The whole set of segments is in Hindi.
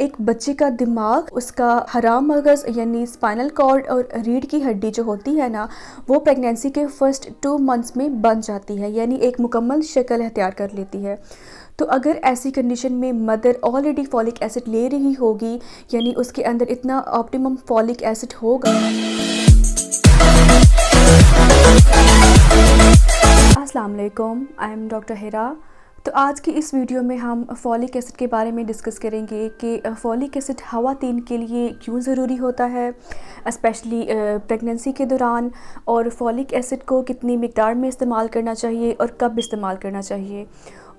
एक बच्चे का दिमाग, उसका हराम मगज़ यानी स्पाइनल कॉर्ड और रीढ़ की हड्डी जो होती है ना, वो प्रेगनेंसी के फर्स्ट 2 मंथ्स में बन जाती है, यानी एक मुकम्मल शक्ल अख्तियार कर लेती है। तो अगर ऐसी कंडीशन में मदर ऑलरेडी फॉलिक एसिड ले रही होगी, यानी उसके अंदर इतना ऑप्टिमम फॉलिक एसिड होगा। अस्सलाम वालेकुम, आई एम डॉक्टर हिरा। तो आज की इस वीडियो में हम फॉलिक एसिड के बारे में डिस्कस करेंगे कि फॉलिक एसिड ख़वातीन के लिए क्यों ज़रूरी होता है, स्पेशली प्रेगनेंसी के दौरान, और फॉलिक एसिड को कितनी मिक़दार में इस्तेमाल करना चाहिए और कब इस्तेमाल करना चाहिए।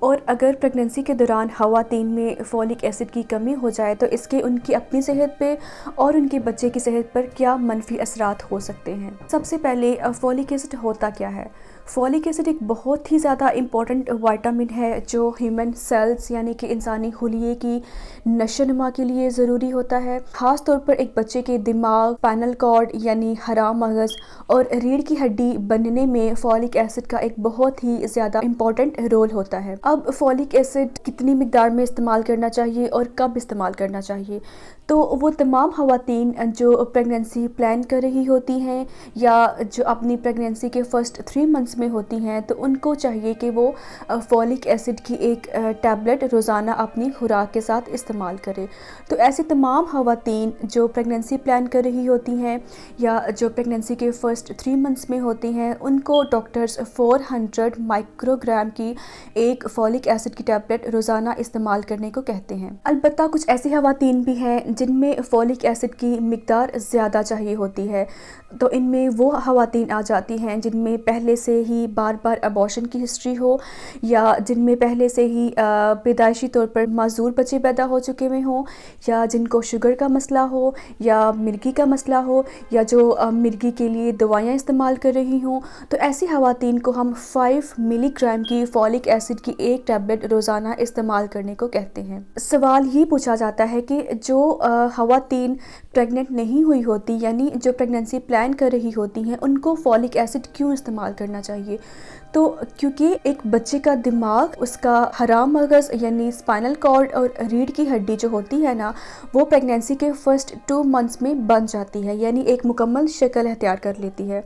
और अगर प्रेगनेंसी के दौरान ख़वातीन में फॉलिक एसिड की कमी हो जाए तो इसके उनकी अपनी सेहत पे और उनके बच्चे की सेहत पर क्या मनफी असरात हो सकते हैं। सबसे पहले फॉलिक एसिड होता क्या है। फॉलिक एसिड एक बहुत ही ज़्यादा इम्पॉर्टेंट विटामिन है जो ह्यूमन सेल्स यानी कि इंसानी खुलिये की नशोनुमा के लिए ज़रूरी होता है। ख़ास तौर पर एक बच्चे के दिमाग, स्पाइनल कॉर्ड यानी हराम मगज़ और रीढ़ की हड्डी बनने में फॉलिक एसिड का एक बहुत ही ज़्यादा इम्पॉर्टेंट रोल होता है। अब फॉलिक एसिड कितनी मिक़दार में इस्तेमाल करना चाहिए और कब इस्तेमाल करना चाहिए, तो वो तमाम ख़वातीन जो प्रेगनेंसी प्लान कर रही होती हैं या जो अपनी प्रेगनेंसी के फ़र्स्ट 3 मंथ्स में होती हैं, तो उनको चाहिए कि वो फॉलिक एसिड की एक टैबलेट रोज़ाना अपनी खुराक के साथ इस्तेमाल करें। तो ऐसे तमाम ख़वातीन जो प्रेगनेंसी प्लान कर रही होती हैं या जो प्रेगनेंसी के फ़र्स्ट 3 मंथ्स में होती हैं, उनको डॉक्टर्स 400 माइक्रोग्राम की एक फॉलिक एसिड की टैबलेट रोज़ाना इस्तेमाल करने को कहते हैं। अलबत्ता कुछ ऐसी ख़वातीन भी हैं जिनमें फॉलिक एसिड की मिक़दार ज़्यादा चाहिए होती है। तो इनमें वो ख़वातीन आ जाती हैं जिनमें पहले से ही बार बार अबॉर्शन की हिस्ट्री हो, या जिनमें पहले से ही पैदाइशी तौर पर माजूर बच्चे पैदा हो चुके हुए हों, या जिनको शुगर का मसला हो, या मिर्गी का मसला हो, या जो मिर्गी के लिए दवाइयाँ इस्तेमाल कर रही हों। तो ऐसी ख़वातीन को हम 5 मिलीग्राम की फॉलिक एसिड की एक टैबलेट रोज़ाना इस्तेमाल करने को कहते हैं। सवाल ये पूछा जाता है कि जो ख़वातीन प्रेग्नेंट नहीं हुई होती, यानी जो प्रेगनेंसी प्लान कर रही होती हैं, उनको फॉलिक एसिड क्यों इस्तेमाल करना चाहिए। तो क्योंकि एक बच्चे का दिमाग, उसका हराम मगज़ यानी स्पाइनल कॉर्ड और रीढ़ की हड्डी जो होती है ना, वो प्रेगनेंसी के फर्स्ट 2 मंथ्स में बन जाती है, यानी एक मुकम्मल शक्ल अख्तियार कर लेती है।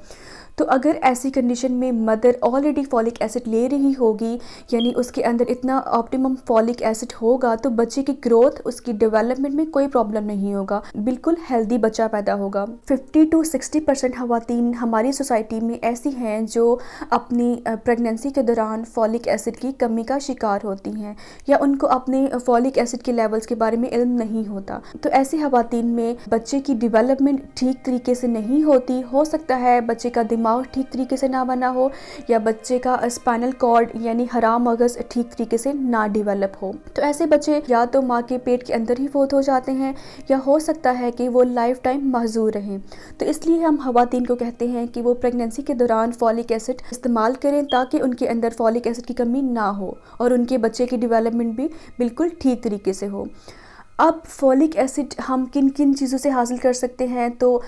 तो अगर ऐसी कंडीशन में मदर ऑलरेडी फॉलिक एसिड ले रही होगी, यानी उसके अंदर इतना ऑप्टिमम फॉलिक एसिड होगा, तो बच्चे की ग्रोथ, उसकी डेवलपमेंट में कोई प्रॉब्लम नहीं होगा, बिल्कुल हेल्दी बच्चा पैदा होगा। 50 to 60% ख़वातीन हमारी सोसाइटी में ऐसी हैं जो अपनी प्रेगनेंसी के दौरान फॉलिक एसिड की कमी का शिकार होती हैं, या उनको अपने फॉलिक एसिड के लेवल्स के बारे में इल्म नहीं होता। तो ऐसी ख़वातीन में बच्चे की डेवलपमेंट ठीक तरीके से नहीं होती। हो सकता है बच्चे का दिमाग ठीक तरीके से ना बना हो, या बच्चे का स्पाइनल कॉर्ड यानी हराम मगज़ ठीक तरीके से ना डेवलप हो। तो ऐसे बच्चे या तो माँ के पेट के अंदर ही फौत हो जाते हैं, या हो सकता है कि वो लाइफ टाइम महजूर रहें। तो इसलिए हम ख़वातीन को कहते हैं कि वो प्रेगनेंसी के दौरान फॉलिक एसिड इस्तेमाल करें, ताकि उनके अंदर फॉलिक एसिड की कमी ना हो और उनके बच्चे की डेवलपमेंट भी बिल्कुल ठीक तरीके से हो। अब फॉलिक एसिड हम किन किन चीज़ों से हासिल कर सकते हैं, तो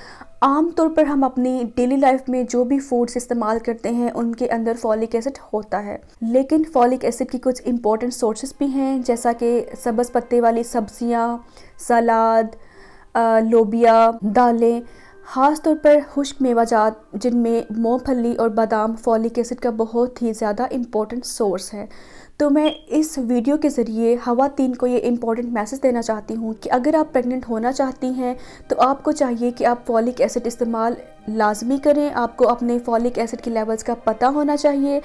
आम तौर पर हम अपनी डेली लाइफ में जो भी फूड्स इस्तेमाल करते हैं उनके अंदर फॉलिक एसिड होता है। लेकिन फॉलिक एसिड की कुछ इंपॉर्टेंट सोर्सेस भी हैं, जैसा कि सब्ज़ पत्ते वाली सब्जियां, सलाद, लोबिया, दालें, ख़ास तौर पर खुश्क मेवाजात जिनमें मूंगफली और बादाम फॉलिक एसिड का बहुत ही ज़्यादा इम्पोर्टेंट सोर्स है। तो मैं इस वीडियो के ज़रिए ख़वातीन को ये इम्पॉर्टेंट मैसेज देना चाहती हूँ कि अगर आप प्रेग्नेंट होना चाहती हैं तो आपको चाहिए कि आप फॉलिक एसिड इस्तेमाल लाजमी करें। आपको अपने फॉलिक एसिड के लेवल्स का पता होना चाहिए,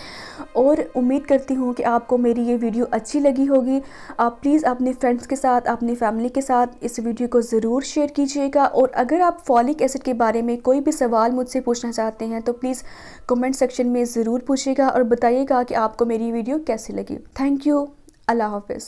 और उम्मीद करती हूँ कि आपको मेरी ये वीडियो अच्छी लगी होगी। आप प्लीज़ अपने फ्रेंड्स के साथ, अपनी फैमिली के साथ इस वीडियो को ज़रूर शेयर कीजिएगा। और अगर आप फॉलिक एसिड के बारे में कोई भी सवाल मुझसे पूछना चाहते हैं तो प्लीज़ कमेंट सेक्शन में ज़रूर पूछिएगा और बताइएगा कि आपको मेरी वीडियो कैसी लगी। Thank you. अल्लाह हाफ़िज़।